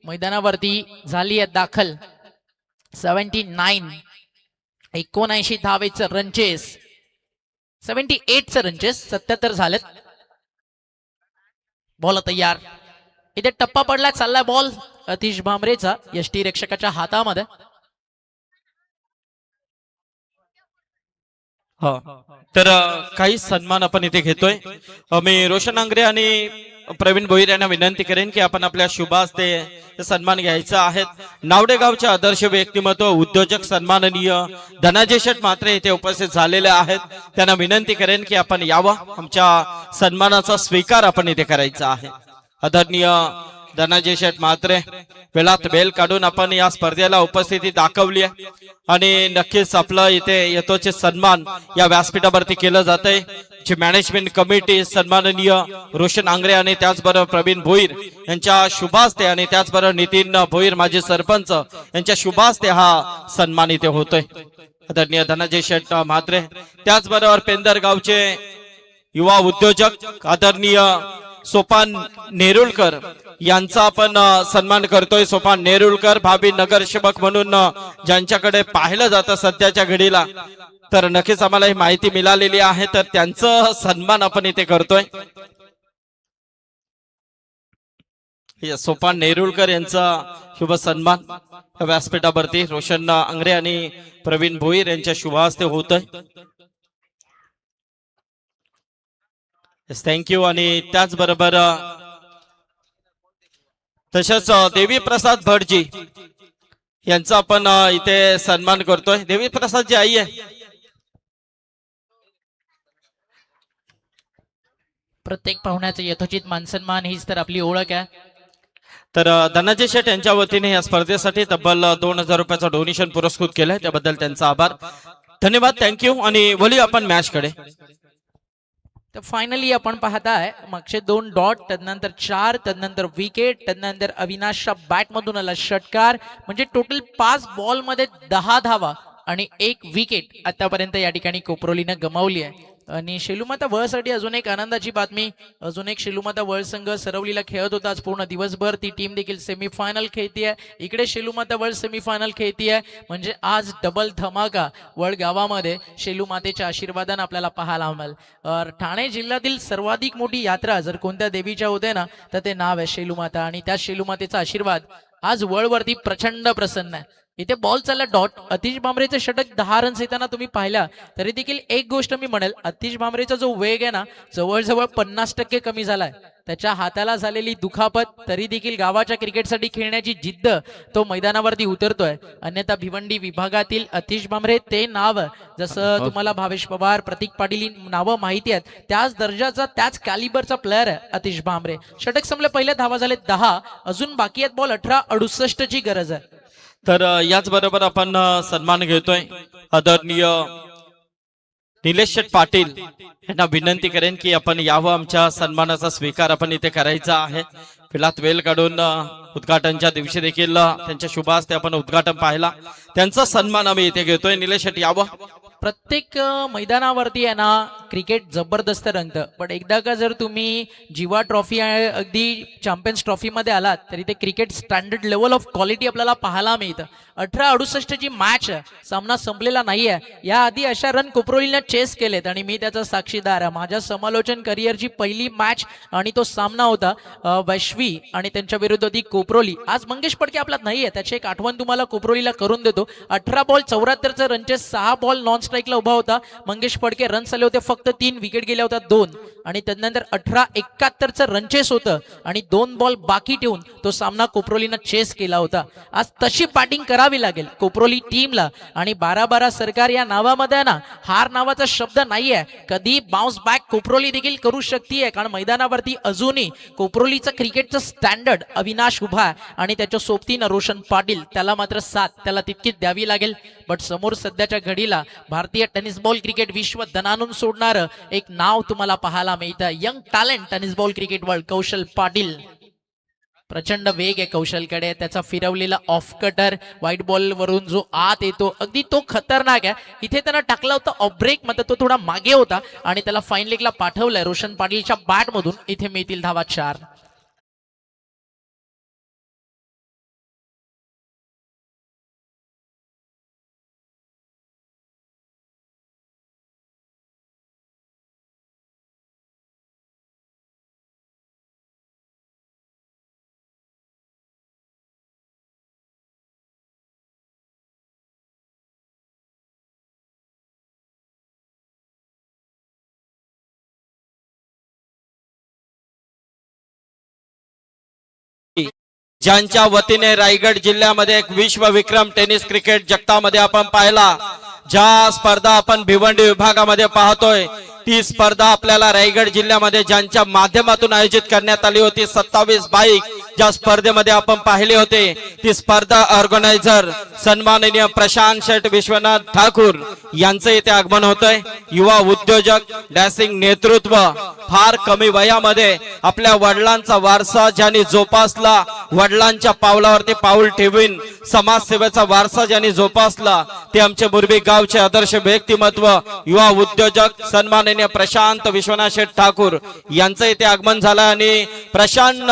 मैदानावरती झाली आहे दाखल. 79 धावेचं रनचेस, 78चं रनचेस, 77 झालेत. बॉल तयार. इथे टप्पा पडला, चाललाय बॉल अतिश भामरेचा यष्टी रक्षकाच्या हातामध्ये. हा तर काही सन्मान आपण इथे घेतोय. मी रोशन आंग्रे आणि प्रवीण भोईर यांना विनंती करेन की आपण आपल्या शुभ हस्ते हे सन्मान घ्यायचा आहेत. नावडे गावचे आदर्श व्यक्तिमत्व उद्योजक सन्माननीय धनाजी शेठ म्हात्रे इथे उपस्थित झालेले आहेत. त्यांना विनंती करेन की आपण यावं, आमच्या सन्मानाचा स्वीकार आपण इथे करायचा आहे. आदरणीय धनाजी शेठ म्हात्रे वेळात वेळ काढून आपण या स्पर्धेला उपस्थिती दाखवली आहे आणि नक्कीच आपलं इथे यथोचित सन्मान या व्यासपीठावरती केलं जातंय. जी मॅनेजमेंट कमिटी सन्माननीय रोशन आंग्रे आणि त्याचबरोबर प्रवीण भोईर यांच्या शुभास्ते आणि त्याचबरोबर नितीन भोईर माजी सरपंच यांच्या शुभास्ते हा सन्मान इथे होतोय. आदरणीय धनाजी शेठ म्हात्रे त्याचबरोबर पेंदर गावचे युवा उद्योजक आदरणीय सोपान नेरुळकर यांचा आपण सन्मान करतोय. सोपान नेरुळकर भावी नगरसेवक म्हणून ज्यांच्याकडे पाहिलं जातं सध्याच्या घडीला, तर नक्कीच आम्हाला ही माहिती मिळालेली आहे, तर त्यांचं सन्मान आपण इथे करतोय. सोपान नेरुळकर यांचा शुभ सन्मान व्यासपीठावरती रोशन आंग्रे आणि प्रवीण भोईर यांच्या शुभ हस्ते होतोय. थँक्यू. आणि त्याचबरोबर तसेच देवी प्रसाद भटजी यांचा आपण इथे सन्मान करतोय. देवी प्रसाद जी आई आहे. प्रत्येक पाहुण्याचं यथोचित मानसन्मान हीच तर आपली ओळख आहे. तर धनाजी शेठ यांच्या वतीने या स्पर्धेसाठी तब्बल 2000 रुपयाचा डोनेशन पुरस्कृत केलंय, त्याबद्दल त्यांचा आभार, धन्यवाद, थँक्यू. आणि वली आपण मॅच कडे. तर फायनली आपण पाहताय मागचे 2 डॉट, त्यानंतर 4, त्यानंतर विकेट, त्यानंतर अविनाशच्या बॅट मधून आला षटकार, म्हणजे टोटल 5 बॉल मध्ये 10 धावा आणि 1 विकेट आतापर्यंत या ठिकाणी कोपरोलीनं गमावली आहे. आणि शेलूमाता वर्ल्डसाठी अजून एक आनंदाची बातमी, अजून एक शेलूमाता वर्ल्ड संघ सरवलीला खेळत होता आज पूर्ण दिवसभर. ती टीम देखील सेमीफायनल खेळतीये. इकडे शेलूमाता वर्ल्ड सेमीफायनल खेळतीये, म्हणजे आज डबल धमाका वर्ल्ड गावामध्ये शेलूमातेच्या आशीर्वादाने आपल्याला पाहायला मिळेल. ठाणे जिल्ह्यातील सर्वाधिक मोठी यात्रा जर कोणत्या देवीच्या होते ना, तर ते नाव आहे शेलूमाता, आणि त्या शेलूमातेचा आशीर्वाद आज वर्ल्ड वरती प्रचंड प्रसन्न आहे. इथे बॉल चालला डॉट. अतिश भामरेचे षटक 10 रन्स येताना तुम्ही पाहिला तरी देखील एक गोष्ट मी म्हणेल, अतिश भामरेचा जो वेग आहे ना, जवळजवळ 50% कमी झालाय. त्याच्या हाताला झालेली दुखापत तरी देखील गावाच्या क्रिकेटसाठी खेळण्याची जिद्द तो मैदानावरती उतरतोय. अन्यथा भिवंडी विभागातील अतिश भामरे ते नाव, जसं तुम्हाला भावेश पवार, प्रतीक पाटील नावं माहिती आहेत, त्याच दर्जाचा त्याच कॅलिबरचा प्लेअर आहे अतिश भामरे. षटक संपले, पहिल्या धावा झाले 10, अजून बाकी आहेत बॉल 18-68 ची गरज आहे. तर याच बरोबर आपण सन्मान घेतोय. आदरणीय निलेश शेठ पाटील यांना विनंती करेन की आपण यावं, आमच्या सन्मानाचा स्वीकार आपण इथे करायचा आहे. फिलहाल वेळ काढून उद्घाटनच्या दिवशी देखील त्यांच्या शुभ हस्ते आपण उद्घाटन पाहिला, त्यांचा सन्मान आम्ही इथे घेतोय. निलेश शेठ यावं. प्रत्येक मैदानावरती आहे ना क्रिकेट जबरदस्त रंगतं, पण एकदा का जर तुम्ही जीवा ट्रॉफी अगदी चॅम्पियन्स ट्रॉफी मध्ये आलात तरी ते cricket standard level of quality आपल्याला पाहायला मिळतं. 18-68 ची मॅच, सामना संपलेला नाहीये. याआधी अशा रन कोपरोलीने चेस केलेत आणि मी त्याचा साक्षीदार आहे. माझ्या समालोचन करिअरची पहिली मॅच आणि तो सामना होता वैश्वी आणि त्यांच्या विरुद्ध होती कोपरोली. आज मंगेश पडके आपल्यात नाहीये, त्याची एक आठवण तुम्हाला कोपरोलीला करून देतो. 18 बॉल 74 रनचे 6 बॉल नॉन स्ट्राईकला उभा होता मंगेश पडके. रन्स आले होते फक्त 3, विकेट गेल्या होत्या 2, आणि त्यानंतर 18-71 रनचेस होतं आणि 2 बॉल बाकी ठेवून तो सामना कोपरोलीनं चेस केला होता. आज तशी बॅटिंग करावी लागेल कोपरोली टीमला, आणि 12-12 सरकार या नावामध्ये ना हार नावाचा शब्द नाहीये. कधी बाउन्स बॅक कोपरोली देखील करू शकते, कारण मैदानावरती अजूनही कोपरोलीचं क्रिकेटचं स्टँडर्ड अविनाश उभा आहे आणि त्याच्या सोबतीनं रोशन पाटील, त्याला मात्र साथ त्याला तितकीच द्यावी लागेल. बट समोर सध्याच्या घडीला भारतीय टेनिस बॉल क्रिकेट विश्व दणानून सोडणारं एक नाव तुम्हाला पाहायला मिळतं. Young talent tennis ball cricket world Kaushal Patil. प्रचंड वेग आहे कौशलकडे, त्याचा फिरवलेला ऑफ कटर व्हाईट बॉल वरून जो आत येतो अगदी तो खतरनाक आहे. इथे त्यानं टाकला होता ऑफ ब्रेक मध्ये, तो थोडा मागे होता आणि त्याला फाईन लेगला पाठवलंय. रोशन पाटीलच्या बॅट मधून इथे मिळतील धावा 4. ज्यांच्या वतीने रायगड जिल्ह्यामध्ये एक विश्व विक्रम टेनिस क्रिकेट जगतामध्ये आपण पाहिला, ज्या स्पर्धा आपण भिवंडी विभागामध्ये पाहतोय ती स्पर्धा आपल्याला रायगड जिल्ह्यामध्ये ज्यांच्या माध्यमातून आयोजित करण्यात आली होती, 27 बाईक ज्या स्पर्धेमध्ये आपण पाहिले होते, ती स्पर्धा ऑर्गनायझर सन्माननीय प्रशांत शेठ विश्वनाथ ठाकूर यांचं इथे आगमन होतंय. युवा उद्योजक, डॅसिंग नेतृत्व, फार कमी वयामध्ये आपल्या वडिलांचा वारसा ज्यांनी जोपासला, वडिलांच्या पावलावरती पाऊल ठेवून समाजसेवेचा वारसा ज्यांनी जोपासला, ते आमचे मुरबी गावचे आदर्श व्यक्तिमत्व युवा उद्योजक सन्माननीय प्रशांत विश्वनाथ शेठ ठाकूर यांचं इथे आगमन झालं. आणि प्रशांत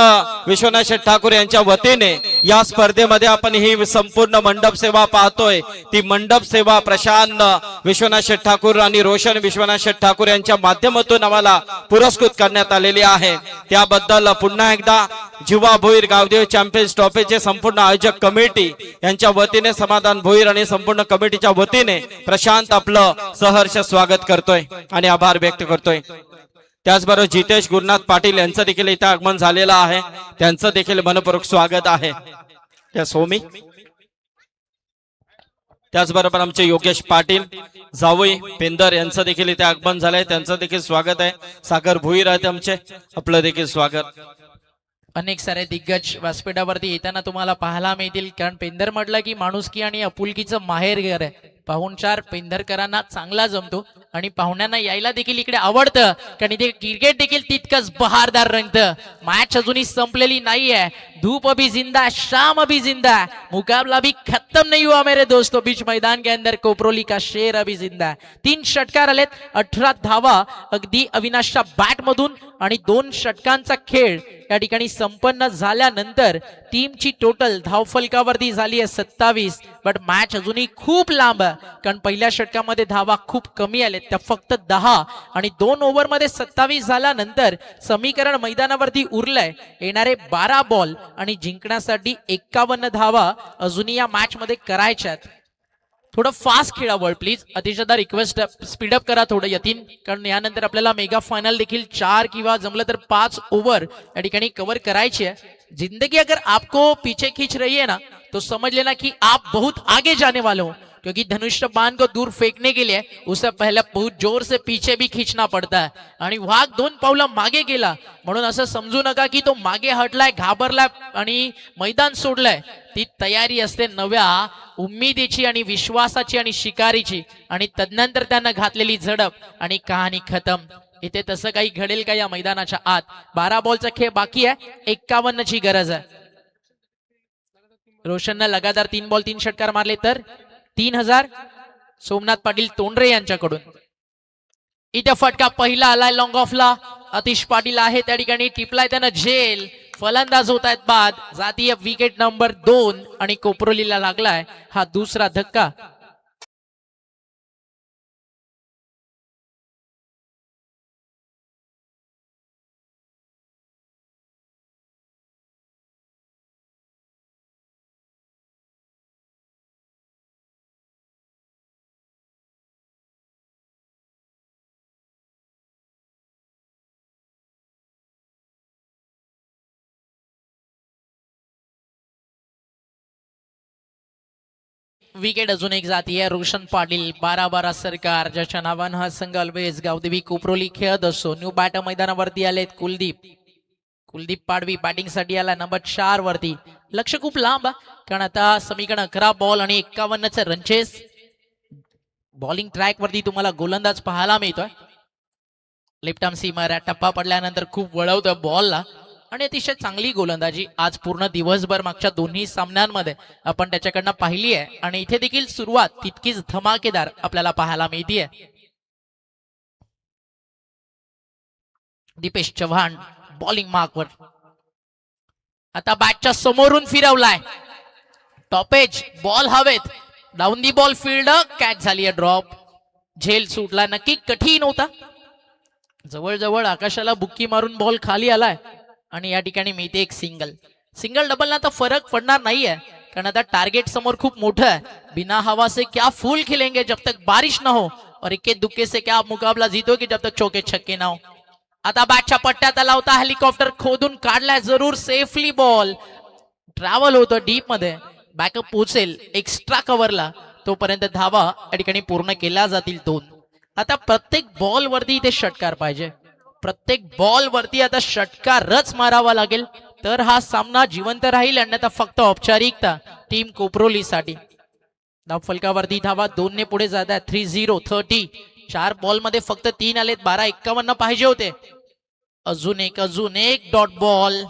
विश्वनाथ शेठ ठाकूर यांच्या वतीने या स्पर्धेमध्ये आपण ही संपूर्ण मंडप सेवा पाहतोय, ती मंडप सेवा प्रशांत विश्वनाथ शेठ ठाकूर आणि रोशन विश्वनाथ शेठ ठाकूर यांच्या माध्यमातून आम्हाला पुरस्कृत करण्यात आलेली आहे. त्याबद्दल पुन्हा एकदा जिवा भोईर गावदेव चॅम्पियन्स ट्रॉफीचे संपूर्ण आयोजक कमिटी यांच्या वतीने, समाधान भोईर आणि संपूर्ण कमिटीच्या वतीने प्रशांत आपलं सहर्ष स्वागत करतोय आणि आभार व्यक्त करतोय. त्याचबरोबर जितेश गुरुनाथ पाटील यांचं देखील इथे आगमन झालेलं आहे, त्यांचं देखील मनपूर्वक स्वागत आहे. त्या सोमी, त्याचबरोबर आमचे योगेश पाटील जावई पेंदर यांचं देखील इथे आगमन झालंय, त्यांचं देखील स्वागत आहे. सागर भुईर आहेत आमचे, आपलं देखील स्वागत. अनेक सारे दिग्गज व्यासपीठावरती येताना तुम्हाला पाहायला मिळतील, कारण पेंदर म्हटलं की माणुसकी आणि आपुलकीचं माहेरघर आहे. पाहुणचार पेंदरकरांना चांगला जमतो आणि पाहुण्यांना यायला देखील इकडे आवडतं, कारण इथे क्रिकेट देखील तितकंच बहारदार रंगतं. मॅच अजूनही संपलेली नाहीये, धूप अभी जिंदा, शाम अभी जिंदा, मुकाबला भी खत्म नहीं हुआ मेरे दोस्तों. बीच मैदान के अंदर कोपरोली का शेर अभी जिंदा. 3 षटकार आलेत, 18 धावा अगदी अविनाशच्या बॅट मधून आणि 2 षटकांचा खेळ या ठिकाणी संपन्न झाल्यानंतर टीमची टोटल धावफलकावरती झाली आहे 27. बट मॅच अजूनही खूप लांब आहे, कारण पहिल्या षटकामध्ये धावा खूप कमी आलेत, त्या फक्त 10 आणि 2 ओव्हरमध्ये 27 झाल्यानंतर समीकरण मैदानावरती उरलंय. येणारे 12 बॉल आणि जिंकण्यासाठी 51 धावा अजूनही या मॅच मध्ये करायच्यात. थोडं फास्ट खेळावं प्लीज, अतिशय रिक्वेस्ट, स्पीडअप करा थोडं यतीन, कारण यानंतर आपल्याला मेगा फायनल देखील 4 किंवा जमलं तर 5 ओव्हर या ठिकाणी कव्हर करायची है. जिंदगी अगर आपको पीछे खींच रही है ना, तो समझ लेना कि आप बहुत आगे जाने वाले हो, क्योंकि धनुष्य बाण को दूर फेंकने के लिए उसे पहले बहुत जोर से पीछे भी खींचना पड़ता है. आणि वाघ 2 पावलं मागे गेला म्हणून असं समजू नका की तो मागे हटलाय, घाबरलाय आणि मैदान सोडलंय. ती तयारी असते नव्या उम्मीदीची आणि विश्वासाची आणि शिकारीची, आणि तदनंतर त्यानं घातलेली झडप आणि कहाणी खतम. इथे तसं काही घडेल का या मैदानाच्या आत? 12 बॉलचा खेळ बाकी आहे, 51 ची गरज आहे. रोशननं लगातार 3 बॉल 3 षटकार मारले तर 3000 सोमनाथ पाटील तोंडरे यांच्याकडून. इथे फटका पहिला आलाय लॉंग ऑफला, आतिश पाटील आहे त्या ठिकाणी, टिपलाय त्यानं झेल. फलंदाज होत आहेत बाद, जातीय विकेट नंबर 2 आणि कोपरोलीला लागलाय हा दुसरा धक्का. विकेट अजून एक जाती आहे. रोशन पाटील 12-12 सरकार, ज्याच्या नावानं हा संघ ऑलवेज गावदेवी कोपरोली खेळत असतो. न्यू बॅट मैदानावरती आलेत कुलदीप पाडवी बॅटिंग साठी आला नंबर 4 वरती. लक्ष खूप लांब, कारण आता समीकरण 11 बॉल आणि 51चे रनचेस. बॉलिंग ट्रॅक वरती तुम्हाला गोलंदाज पाहायला मिळतोय. लेफ्ट आर्म सीमर, टप्पा पडल्यानंतर खूप वळवतोय बॉलला आणि अतिशय चांगली गोलंदाजी आज पूर्ण दिवसभर मागच्या दोन्ही सामन्यांमध्ये आपण त्याच्याकडनं पाहिली आहे. आणि इथे देखील सुरुवात तितकीच धमाकेदार आपल्याला पाहायला मिळतीये. दीपेश चव्हाण बॉलिंग मार्कवर, आता बॅटच्या समोरून फिरवलाय, टॉपेज बॉल हवेत, down the ball field, catch झाली आहे ड्रॉप. झेल सुटला, नक्की कठीण होता, जवळजवळ आकाशाला बुक्की मारून बॉल खाली आलाय आणि या ठिकाणी मिळते एक सिंगल डबल ना तर फरक पडणार नाहीये, कारण आता टार्गेट समोर खूप मोठं आहे. बिना हवा से क्या फूल खिलेंगे जब तक बारिश ना हो, और इक्के दुक्के से क्या मुकाबला जीतोगे जब तक चौके छक्के ना हो. आता बॅटच्या पट्ट्यात आला होता, हेलिकॉप्टर खोदून काढलाय जरूर, सेफली बॉल ट्रॅव्हल होतं डीप मध्ये, बॅकअप पोहोचेल एक्स्ट्रा कव्हरला, तोपर्यंत धावा या ठिकाणी पूर्ण केल्या जातील 2. आता प्रत्येक बॉल वरती इथे षटकार पाहिजे, प्रत्येक बॉल वरती आता षटकारच मारावा लागेल, तर हा सामना जिवंत राहील. अन्यथा फक्त औपचारिकता टीम कोपरोलीसाठी. धाव फलकावरती धावा 2 ने पुढे जात आहेत. 3-0 30. 4 बॉल मध्ये फक्त 3 आलेत. 12-51 पाहिजे होते. अजून एक डॉट बॉल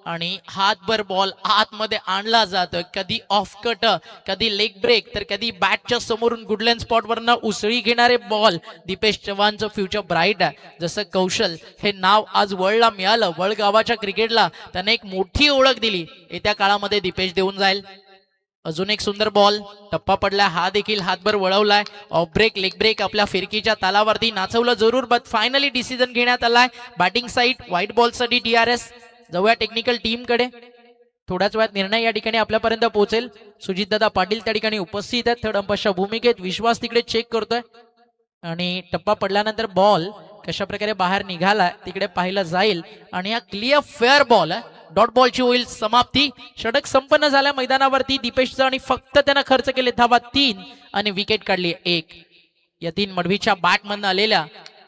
आणि हातभर बॉल आतमध्ये आणला जातोय. कधी ऑफ कट, कधी लेग ब्रेक, तर कधी बॅटच्या समोरून गुडलँड स्पॉट वरनं उसळी घेणारे बॉल. दीपेश चव्हाणचं फ्युचर ब्राईट आहे. जसं कौशल हे नाव आज वर्ल्डला मिळालं, वर्ल्ड गावाच्या क्रिकेटला त्याने एक मोठी ओळख दिली. येत्या काळामध्ये दीपेश देऊन जाईल. अजून एक सुंदर बॉल, टप्पा पडलाय, हा देखील हातभर वळवलाय. ऑफ ब्रेक, लेग ब्रेक आपल्या फिरकीच्या तालावरती नाचवलं जरूर, बट फायनली डिसिजन घेण्यात आलाय. बॅटिंग साईड व्हाईट बॉल साठी DRS. जाऊया टेक्निकल टीम कडे. थोड्याच वेळात निर्णय या ठिकाणी आपल्यापर्यंत पोहोचेल. सुजितदादा पाटील त्या ठिकाणी उपस्थित आहेत थर्ड अंपायरच्या भूमिकेत. विश्वास तिकडे चेक करतोय आणि टप्पा पडल्यानंतर बॉल कशा प्रकारे बाहेर निघालाय तिकडे पाहिलं जाईल. आणि हा क्लिअर फेअर बॉल आहे. डॉट बॉलची होईल समाप्ती. षटक संपन्न झाल्या मैदानावरती दीपेशचं आणि फक्त त्यानं खर्च केले धावा 3 आणि विकेट काढली 1. यतीन मडवीच्या बॅटमधनं आलेल्या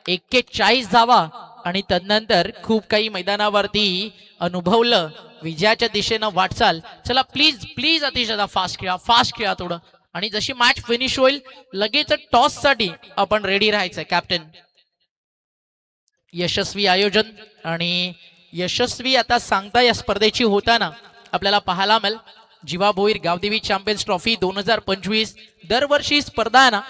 41 धावा आणि तदनंतर खूप काही मैदानावरती अनुभवलं. विजयाच्या दिशेनं वाटचाल. चला प्लीज प्लीज अतिश दादा फास्ट खेळा थोडं. आणि जशी मॅच फिनिश होईल लगेच टॉस साठी आपण रेडी राहायचंय. कॅप्टन यशस्वी आयोजन आणि यशस्वी आता सांगता या स्पर्धेची होताना आपल्याला पाहायला मिळेल. जीवा भोईर गावदेवी चॅम्पियन्स ट्रॉफी 2025 दरवर्षी स्पर्धा आहे ना,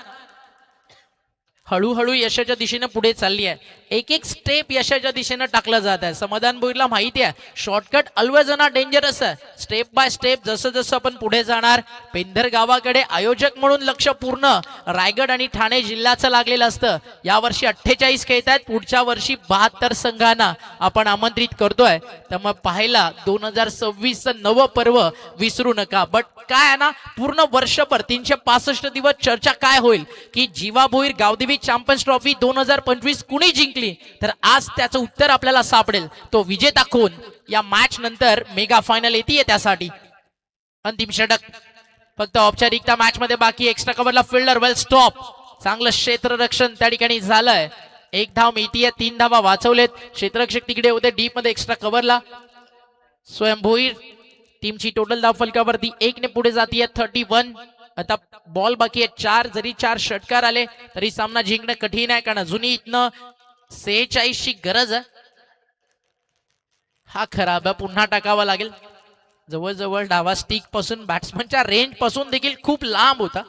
हळूहळू यशाच्या दिशेने पुढे चालली आहे. एक एक स्टेप यशाच्या दिशेने टाकलं जात आहे. समाधान भोईरला माहिती आहे शॉर्टकट ऑलवेज ना डेंजरस आहे. स्टेप बाय स्टेप जसं जसं आपण पुढे जाणार. पेंधर गावाकडे आयोजक म्हणून लक्ष पूर्ण रायगड आणि ठाणे जिल्ह्याचं लागलेलं असतं. यावर्षी 48 खेळत आहेत, पुढच्या वर्षी 72 संघांना आपण आमंत्रित करतोय. त्यामुळे पाहायला 2026 नवं पर्व विसरू नका. बट काय आहे ना, पूर्ण वर्षभर 365 दिवस चर्चा काय होईल की जीवा भोईर गावदेवी चॅम्पियन्स ट्रॉफी 2025 कुणी जिंकली, तर आज त्याचं उत्तर आपल्याला सापडेल. तो विजेता कोण या मॅच नंतर मेगा फायनल येते त्यासाठी. अंतिम षटक फक्त औपचारिकता मॅच मध्ये बाकी. एक्स्ट्रा कव्हरला फिल्डर वेल स्टॉप. चांगलं क्षेत्ररक्षण त्या ठिकाणी झालंय. 1 धाव मिळतीये, 3 धावा वाचवलेत. क्षेत्ररक्षक तिकडे होते डीप मध्ये एक्स्ट्रा कव्हरला. स्वयं भोईर टीमची टोटल धाव फलकावरती 1 ने पुढे जातीये 31. आता बॉल बाकी आहे 4. जरी 4 षटकार आले तरी सामना जिंकणं कठीण आहे, कारण अजूनही इथनं 46 ची गरज आहे. हा खराब आहे, पुन्हा टाकावा लागेल. जवळजवळ डावा स्टिक पासून बॅट्समनच्या रेंज पासून देखील खूप लांब होता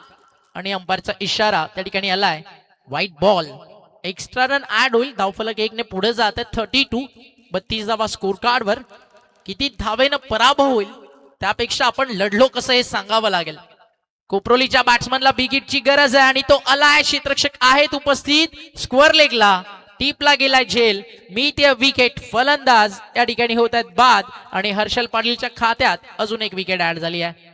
आणि अंपायरचा इशारा त्या ठिकाणी आलाय. Wide ball. Extra run add होईल. धावफलक 1 ने पुढे जात आहे 32. 32 धावा स्कोर कार्ड वर. किती धावेनं पराभव होईल त्यापेक्षा आपण लढलो कसं हे सांगावं लागेल. कोपरोलीच्या बॅट्समनला बिग हिटची गरज आहे आणि तो आलाय. क्षेत्ररक्षक आहेत उपस्थित. स्क्वेअर लेगला टीपला गेलाय झेल. मी ते विकेट. फलंदाज या ठिकाणी होत आहेत बाद आणि हर्षल पाटीलच्या खात्यात अजून एक विकेट ऍड झाली आहे.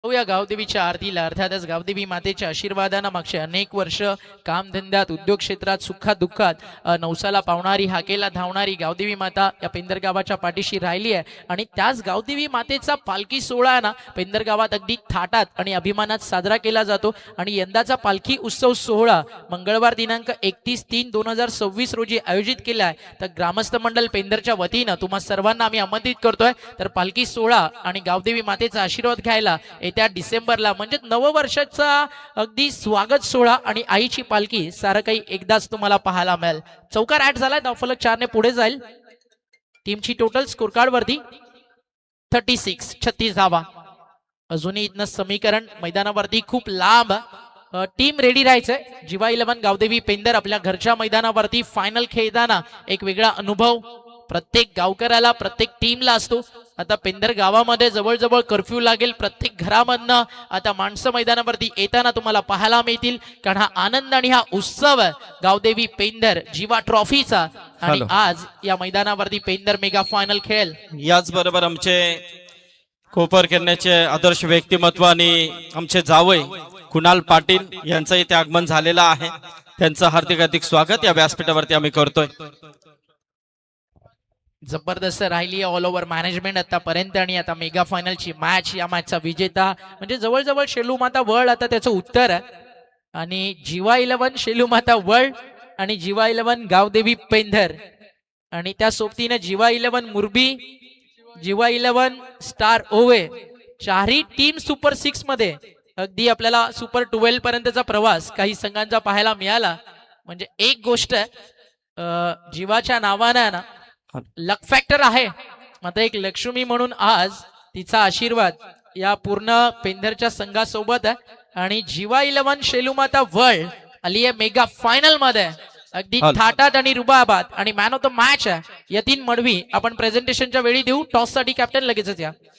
या गावदेवीच्या आरतीला अर्थातच गावदेवी मातेच्या आशीर्वादानं मागचे अनेक वर्ष कामधंद्यात उद्योग क्षेत्रात सुखात दुःखात नवसाला पावणारी हाकेला धावणारी गावदेवी माता या पेंदर गावाच्या पाठीशी राहिली आहे. आणि त्याच गावदेवी मातेचा पालखी सोहळा ना पेंदर गावात अगदी थाटात आणि अभिमानात साजरा केला जातो. आणि यंदाचा पालखी उत्सव सोहळा मंगळवार दिनांक 31/3/2026 रोजी आयोजित केला आहे. तर ग्रामस्थ मंडळ पेंदरच्या वतीनं तुम्हा सर्वांना आम्ही आमंत्रित करतोय. तर पालखी सोहळा आणि गावदेवी मातेचा आशीर्वाद घ्यायला त्या डिसेंबरला म्हणजे नववर्षाचा अगदी स्वागत सोहळा आणि आईची पालखी सारं काही एकदाच तुम्हाला पाहायला मिळेल. चौकार ऍड झालाय. धावफलक 4 ने पुढे जाईल. टीमची टोटल स्कोर कार्ड वरती 36 धावा. अजूनही इथनं समीकरण मैदानावरती खूप लांब. टीम रेडी राहायचंय. जीवा 11 गावदेवी पेंदर आपल्या घरच्या मैदानावरती फायनल खेळताना एक वेगळा अनुभव प्रत्येक गावकऱ्याला प्रत्येक टीमला असतो. आता पेंदर गावामध्ये जवळजवळ कर्फ्यू लागेल. प्रत्येक घरामधनं आता माणसं मैदानावरती येताना तुम्हाला पाहायला मिळतील, कारण हा आनंद आणि हा उत्सव गावदेवी पेंदर जीवा ट्रॉफीचा. आणि हॅलो. आज या मैदानावरती पेंदर मेगा फायनल खेळेल. याचबरोबर आमचे कोपर करण्याचे आदर्श व्यक्तिमत्व आणि आमचे जावई कुणाल पाटील यांचं इथे आगमन झालेलं आहे. त्यांचं हार्दिक हार्दिक स्वागत या व्यासपीठावरती आम्ही करतोय. जबरदस्त राहिली ऑल ओव्हर मॅनेजमेंट आतापर्यंत. आणि आता मेगा फायनलची मॅच, या मॅचचा विजेता म्हणजे जवळजवळ शेलू माता वर्ल्ड आता त्याचं उत्तर आहे. आणि जीवा 11 शेलू माता वर्ल्ड आणि जीवा 11 गावदेवी पेंधर. आणि त्या सोबतीने जीवा 11 मुरबी, जीवा 11 स्टार ओवे, चारही टीम सुपर 6 मध्ये अगदी आपल्याला सुपर 12 पर्यंतचा प्रवास काही संघांचा पाहायला मिळाला. म्हणजे एक गोष्ट जीवाच्या नावानं ना लक फॅक्टर आहे. आता एक लक्ष्मी म्हणून आज तिचा आशीर्वाद या पूर्ण पेंधरच्या संघासोबत आहे. आणि जीवा 11 शेलूमाता वर्ल्ड आली आहे मेगा फायनल मध्ये अगदी थाटात आणि रुबाबात. आणि मॅन ऑफ द मॅच आहे यतीन मडवी. आपण प्रेझेंटेशनच्या वेळी देऊ. टॉस साठी कॅप्टन लगेचच या.